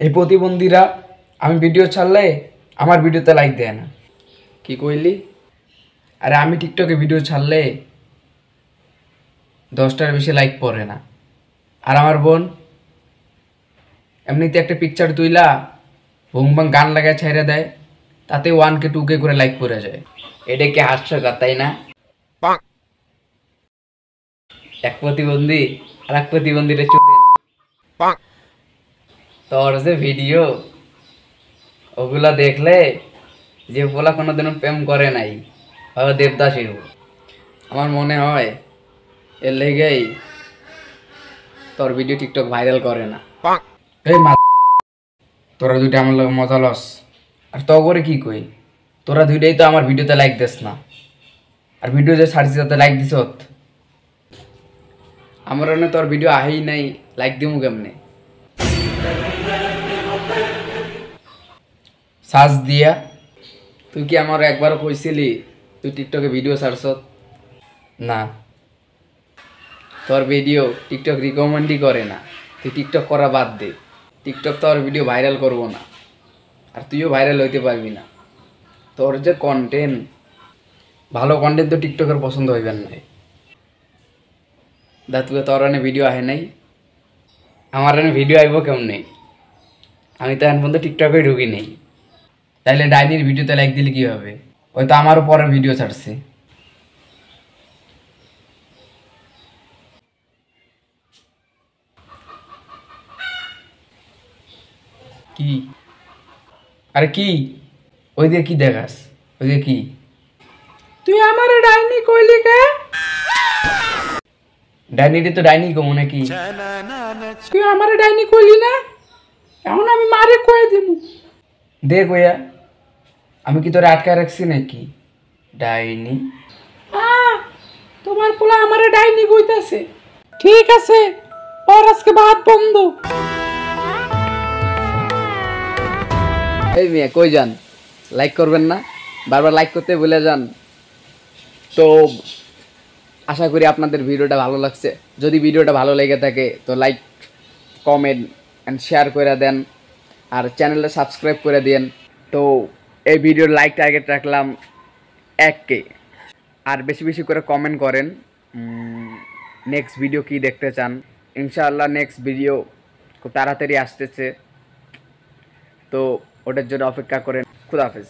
এই প্রতিবন্ধীরা আমি ভিডিও ছাড়লে আমার ভিডিওতে লাইক দেয় না। কি কইলি? আরে আমি টিকটকে ভিডিও ছাড়লে 10টার বেশি লাইক পড়ে না। আর আমার বোন এমনিতে একটা পিকচার তুইলা ভুংবাং গান লাগায় ছেড়ে দেয়, তাতে 1K 2K করে লাইক পড়ে যায়। এটা কি হাস্যকর, তাই না? এক প্রতিবন্ধী আর এক প্রতিবন্ধীরা চুদেন। তোর যে ভিডিও ওগুলা দেখলে যে বলা কোনোদিনও প্রেম করে নাই দেবদাস হইব। আমার মনে হয় এর লেগেই তোর ভিডিও টিকটক ভাইরাল করে না। এই মা, তোরা দুইটা আমার লগে মজা লস। আর তো করে কি কই, তোরা দুইটাই তো আমার ভিডিওতে লাইক দিস না, আর ভিডিও যে ছাড়ছিস তাতে লাইক দিস। আমার মনে তোর ভিডিও আহেই নাই, লাইক দিমু কেমনে? সার্চ দিয়া। তুই কি আমার একবারও কইছিলি তুই টিকটকে ভিডিও ছাড়ছ? না, তোর ভিডিও টিকটক রিকমেন্ডই করে না। তুই টিকটক করা বাদ দে, টিকটক তোর ভিডিও ভাইরাল করব না, আর তুইও ভাইরাল হইতে পারবি না। তোর যে কন্টেন্ট, ভালো কন্টেন্ট তো টিকটকের পছন্দ হইবেন না। দা তুই তোর এনে ভিডিও আহে নাই, আমার এনে ভিডিও আইব কেমনে? আমি তো এখন পর্যন্ত টিকটকে ঢুকি নেই। তাইলে ডাইনির ভিডিওতে লাইক দিলে কি হবে? ওই তো আমারও পরে ভিডিও ছাড়ছে। কি? আরে কি? ওই দিয়ে কি দেখাস? ওই দিয়ে কি? তুই আমার ডাইনি কইলি কে? ডাইনিটি তো ডাইনি কমু নাকি? তুই আমার ডাইনি কইলি না, এখন আমি মারে কয়ে দিব। দে কইয়া, আমি কি তোরে আটকায় রাখছি নাকি? ডাইনি তোমার পোলা আমারে ডাইনি কইতাছে। ঠিক আছে, ওর আজকে ভাত বন্ধ। এই মিয়া কই যান? লাইক করবেন না? বারবার লাইক করতে ভুলে যান। তো আশা করি আপনাদের ভিডিওটা ভালো লাগছে। যদি ভিডিওটা ভালো লেগে থাকে তো লাইক, কমেন্ট অ্যান্ড শেয়ার করে দেন, আর চ্যানেলটা সাবস্ক্রাইব করে দেন। তো এই ভিডিওর লাইক টার্গেট রাখলাম 1K। আর বেশি বেশি করে কমেন্ট করেন নেক্সট ভিডিও কি দেখতে চান। ইনশাআল্লাহ নেক্সট ভিডিও খুব তাড়াতাড়ি আসতেছে, তো ওটার জন্য অপেক্ষা করেন। খুদা হাফেজ।